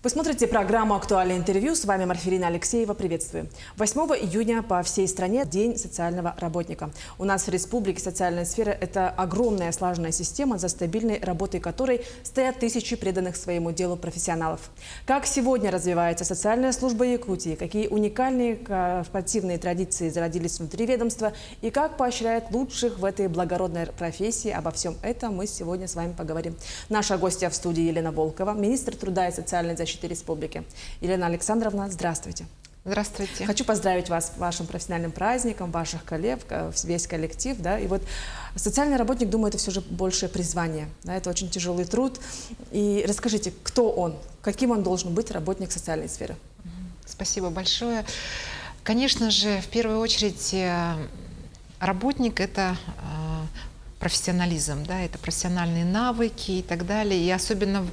Вы смотрите программу «Актуальное интервью». С вами Марфирина Алексеева. Приветствую. 8 июня по всей стране День социального работника. У нас в республике социальная сфера – это огромная слаженная система, за стабильной работой которой стоят тысячи преданных своему делу профессионалов. Как сегодня развивается социальная служба Якутии, какие уникальные корпоративные традиции зародились внутри ведомства и как поощряют лучших в этой благородной профессии, обо всем этом мы сегодня с вами поговорим. Наша гостья в студии Елена Волкова, министр труда и социальной защиты республики. Елена Александровна, здравствуйте. Здравствуйте. Хочу поздравить вас с вашим профессиональным праздником, ваших коллег, весь коллектив. Да? И вот социальный работник, думаю, это все же большее призвание. Да? Это очень тяжелый труд. И расскажите, кто он, каким он должен быть, работник социальной сферы? Спасибо большое. Конечно же, в первую очередь, работник – это профессионализм, да, это профессиональные навыки и так далее. И особенно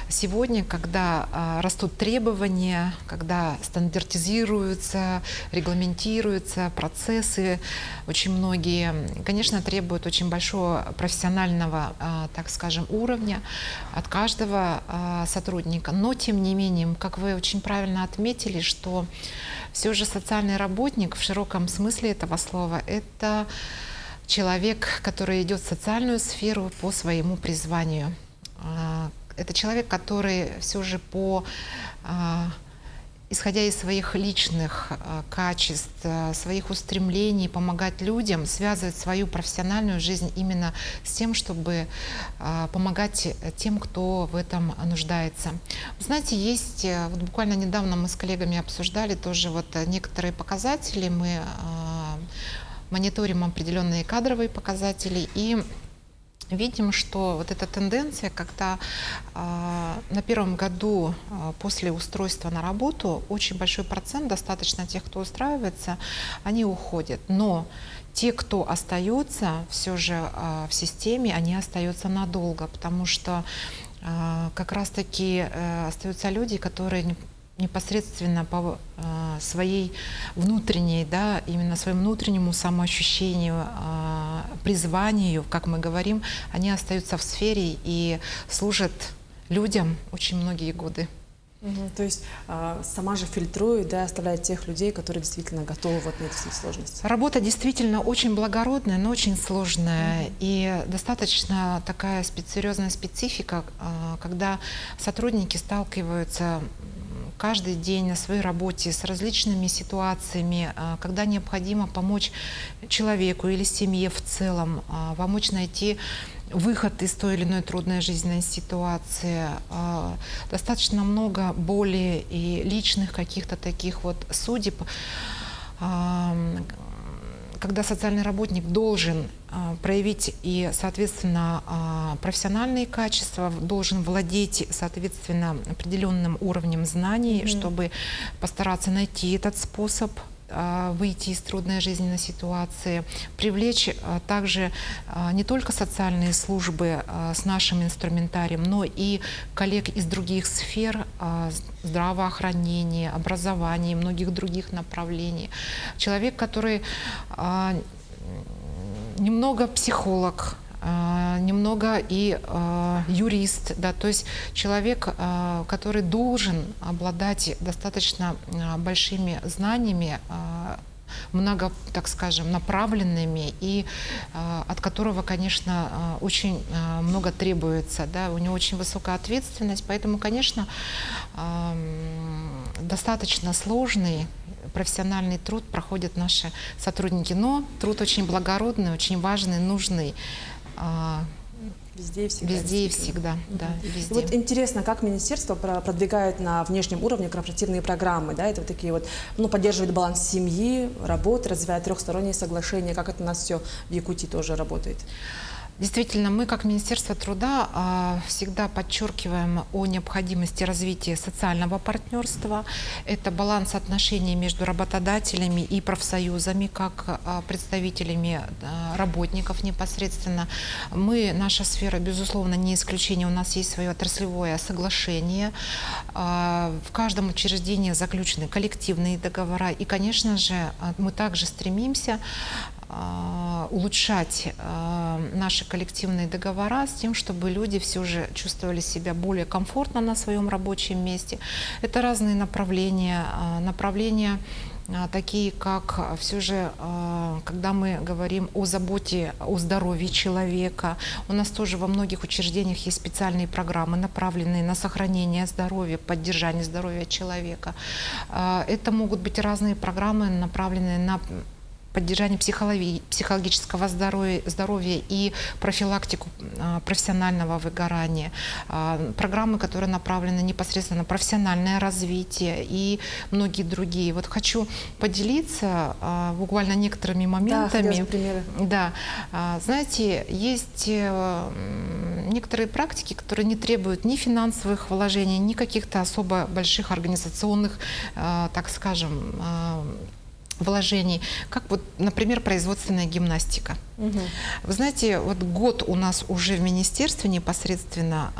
сегодня, когда растут требования, когда стандартизируются, регламентируются процессы, очень многие, конечно, требуют очень большого профессионального, так скажем, уровня от каждого сотрудника. Но, тем не менее, как вы очень правильно отметили, что все же социальный работник в широком смысле этого слова – это человек, который идет в социальную сферу по своему призванию. Это человек, который все же исходя из своих личных качеств, своих устремлений, помогать людям, связывать свою профессиональную жизнь именно с тем, чтобы помогать тем, кто в этом нуждается. Вы знаете, есть, вот буквально недавно мы с коллегами обсуждали тоже вот некоторые показатели, мы мониторим определенные кадровые показатели и видим, что вот эта тенденция, когда на первом году после устройства на работу очень большой процент, достаточно тех, кто устраивается, они уходят. Но те, кто остается все же в системе, они остаются надолго, потому что как раз-таки остаются люди, которые непосредственно по своей внутренней, да, именно своему внутреннему самоощущению, призванию, как мы говорим, они остаются в сфере и служат людям очень многие годы. То есть сама же фильтрует, да, оставляет тех людей, которые действительно готовы вот на эти все сложности. Работа действительно очень благородная, но очень сложная. И достаточно такая серьезная специфика, когда сотрудники сталкиваются каждый день на своей работе с различными ситуациями, когда необходимо помочь человеку или семье в целом, помочь найти выход из той или иной трудной жизненной ситуации. Достаточно много боли и личных каких-то таких вот судеб, когда социальный работник должен проявить и, соответственно, профессиональные качества, должен владеть, соответственно, определенным уровнем знаний, чтобы постараться найти этот способ выйти из трудной жизненной ситуации, привлечь также не только социальные службы с нашим инструментарием, но и коллег из других сфер, здравоохранения, образования и многих других направлений. Человек, который немного психолог, немного и юрист, да, то есть человек, который должен обладать достаточно большими знаниями, много, так скажем, направленными, и от которого, конечно, очень много требуется, да, у него очень высокая ответственность, поэтому, конечно, достаточно сложный профессиональный труд проходят наши сотрудники, но труд очень благородный, очень важный, нужный. Везде и всегда. Везде и всегда, да, везде. Вот интересно, как министерство продвигает на внешнем уровне корпоративные программы, да, это вот такие вот, ну, поддерживает баланс семьи, работы, развивает трехсторонние соглашения, как это у нас все в Якутии тоже работает? Действительно, мы как Министерство труда всегда подчеркиваем о необходимости развития социального партнерства. Это баланс отношений между работодателями и профсоюзами, как представителями работников непосредственно. Наша сфера, безусловно, не исключение. У нас есть свое отраслевое соглашение. В каждом учреждении заключены коллективные договора. И, конечно же, мы также стремимся улучшать наши коллективные договора с тем, чтобы люди все же чувствовали себя более комфортно на своем рабочем месте. Это разные направления. Такие как все же, когда мы говорим о заботе о здоровье человека, у нас тоже во многих учреждениях есть специальные программы, направленные на сохранение здоровья, поддержание здоровья человека. Это могут быть разные программы, направленные на поддержание психологического здоровья и профилактику профессионального выгорания. Программы, которые направлены непосредственно на профессиональное развитие и многие другие. Вот хочу поделиться буквально некоторыми моментами. Да, знаете, есть некоторые практики, которые не требуют ни финансовых вложений, ни каких-то особо больших организационных, так скажем, вложений, как вот, например, производственная гимнастика. Угу. Вы знаете, вот год у нас уже в министерстве непосредственно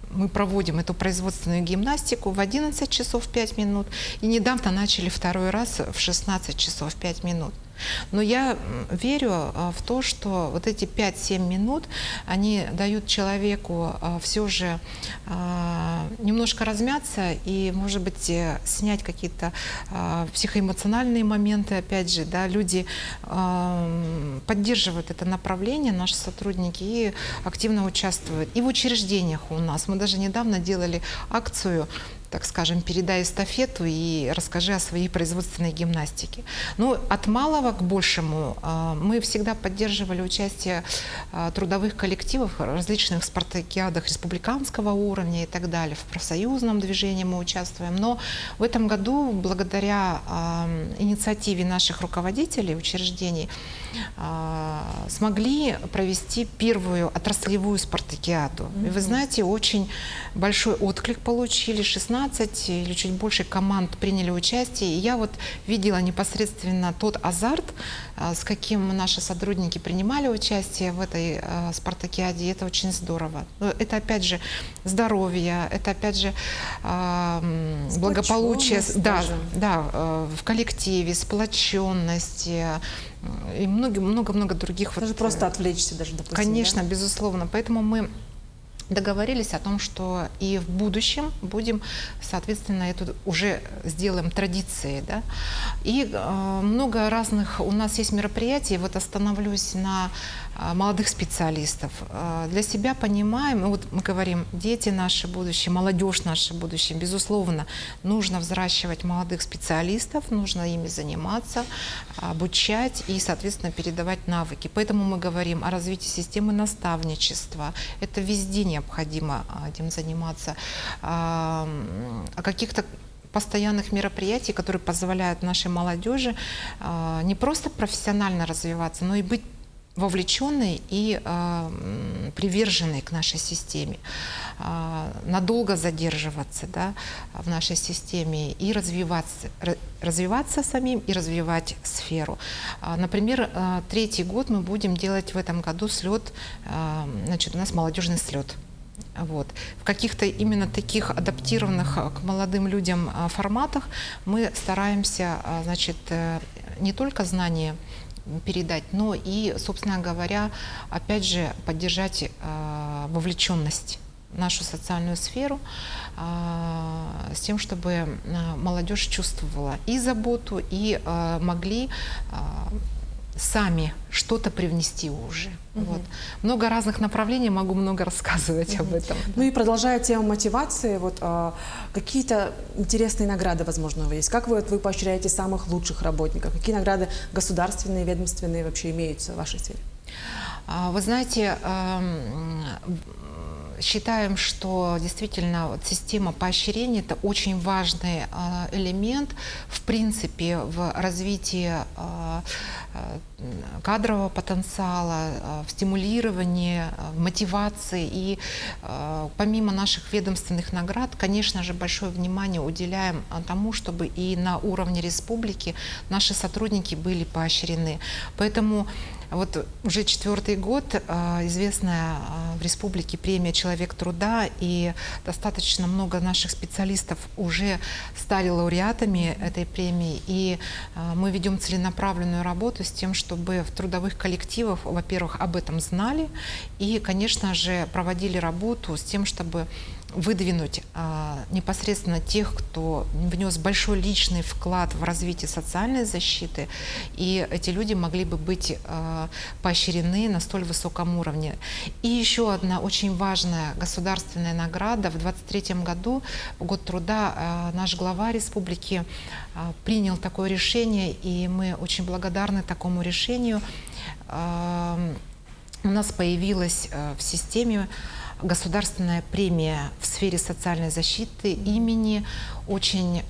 мы проводим эту производственную гимнастику в 11 часов 5 минут, и недавно начали второй раз в 16 часов 5 минут. Но я верю в то, что вот эти 5-7 минут, они дают человеку все же немножко размяться и, может быть, снять какие-то психоэмоциональные моменты. Опять же, да, люди поддерживают это направление, наши сотрудники, и активно участвуют. И в учреждениях у нас. Мы даже недавно делали акцию, так скажем, передай эстафету и расскажи о своей производственной гимнастике. Ну, от малого к большему мы всегда поддерживали участие трудовых коллективов в различных спартакиадах республиканского уровня и так далее. В профсоюзном движении мы участвуем. Но в этом году, благодаря инициативе наших руководителей учреждений, смогли провести первую отраслевую спартакиаду. И вы знаете, очень большой отклик получили. 16 или чуть больше команд приняли участие. И я вот видела непосредственно тот азарт, с каким наши сотрудники принимали участие в этой спартакиаде. И это очень здорово. Это опять же здоровье, это опять же благополучие, в коллективе, сплоченность и много-много других. Даже просто отвлечься даже, допустим. Конечно, да? Безусловно. Поэтому мы договорились о том, что и в будущем будем, соответственно, это уже сделаем традицией, да. И много разных у нас есть мероприятий. Вот остановлюсь на молодых специалистов. Для себя понимаем, вот мы говорим, дети наше будущее, молодежь наше будущее. Безусловно, нужно взращивать молодых специалистов, нужно ими заниматься, обучать и, соответственно, передавать навыки. Поэтому мы говорим о развитии системы наставничества. Это везде необходимо этим заниматься. О каких-то постоянных мероприятий, которые позволяют нашей молодежи не просто профессионально развиваться, но и быть вовлеченной и приверженной к нашей системе, надолго задерживаться, да, в нашей системе и развиваться самим и развивать сферу. Например, 3-й год мы будем делать в этом году слет, значит, у нас молодежный слет. Вот. В каких-то именно таких адаптированных к молодым людям форматах мы стараемся, значит, не только знания передать, но и, собственно говоря, опять же, поддержать вовлеченность в нашу социальную сферу с тем, чтобы молодежь чувствовала и заботу, и могли сами что-то привнести уже. Вот. Много разных направлений, могу много рассказывать об этом. Ну и продолжая тему мотивации, вот какие-то интересные награды, возможно, есть. Как вы поощряете самых лучших работников? Какие награды государственные, ведомственные вообще имеются в вашей сфере? Вы знаете, считаем, что действительно вот система поощрения – это очень важный элемент, в принципе, в развитии кадрового потенциала, в стимулировании, в мотивации. И помимо наших ведомственных наград, конечно же, большое внимание уделяем тому, чтобы и на уровне республики наши сотрудники были поощрены. Поэтому Вот уже 4-й год известная в республике премия «Человек труда», и достаточно много наших специалистов уже стали лауреатами этой премии. И мы ведем целенаправленную работу с тем, чтобы в трудовых коллективах, во-первых, об этом знали, и, конечно же, проводили работу с тем, чтобы выдвинуть непосредственно тех, кто внес большой личный вклад в развитие социальной защиты, и эти люди могли бы быть поощрены на столь высоком уровне. И еще одна очень важная государственная награда. В 2023 году, в год труда, наш глава республики принял такое решение, и мы очень благодарны такому решению. У нас появилась в системе государственная премия в сфере социальной защиты имени очень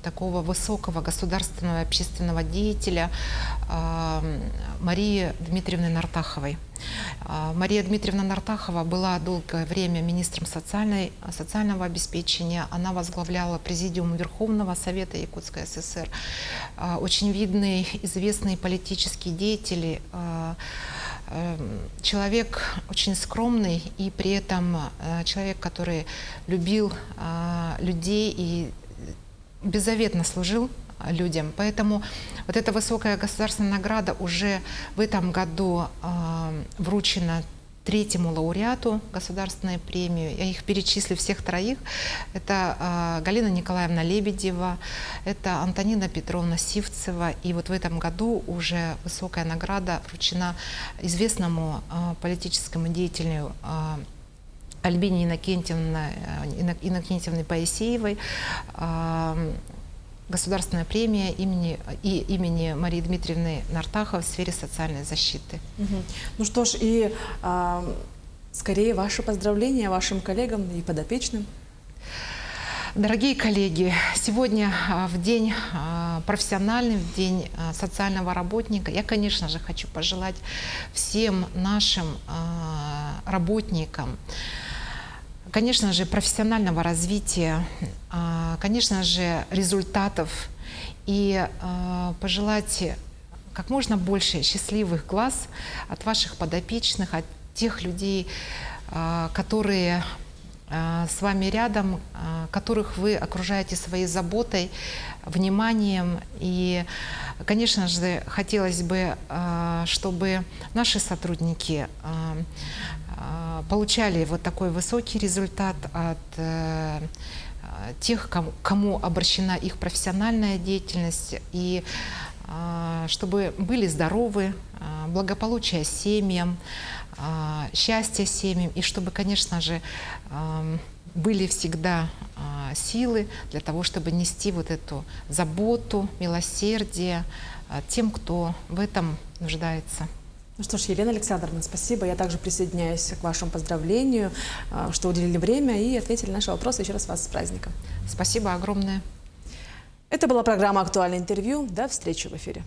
такого высокого государственного общественного деятеля Марии Дмитриевны Нартаховой. Мария Дмитриевна Нартахова была долгое время министром социального обеспечения. Она возглавляла президиум Верховного Совета Якутской ССР. Очень видный, известный политический деятель, человек очень скромный и при этом человек, который любил людей и беззаветно служил людям. Поэтому вот эта высокая государственная награда уже в этом году вручена 3-му лауреату государственной премии. Я их перечислю всех троих. Это Галина Николаевна Лебедева, это Антонина Петровна Сивцева. И вот в этом году уже высокая награда вручена известному политическому деятелю Альбине Иннокентьевне Паисеевой. Государственная премия имени Марии Дмитриевны Нартаховой в сфере социальной защиты. Ну что ж, и скорее ваши поздравления вашим коллегам и подопечным. Дорогие коллеги, сегодня в день профессиональный, в день социального работника, я, конечно же, хочу пожелать всем нашим работникам, конечно же, профессионального развития, конечно же, результатов и пожелать как можно больше счастливых глаз от ваших подопечных, от тех людей, которые с вами рядом, которых вы окружаете своей заботой, вниманием. И, конечно же, хотелось бы, чтобы наши сотрудники получали вот такой высокий результат от тех, кому обращена их профессиональная деятельность, и чтобы были здоровы, благополучие семьям, счастье семьям, и чтобы, конечно же, были всегда силы для того, чтобы нести вот эту заботу, милосердие тем, кто в этом нуждается. Ну что ж, Елена Александровна, спасибо. Я также присоединяюсь к вашему поздравлению, что уделили время и ответили на наши вопросы. Еще раз вас с праздником. Спасибо огромное. Это была программа «Актуальное интервью». До встречи в эфире.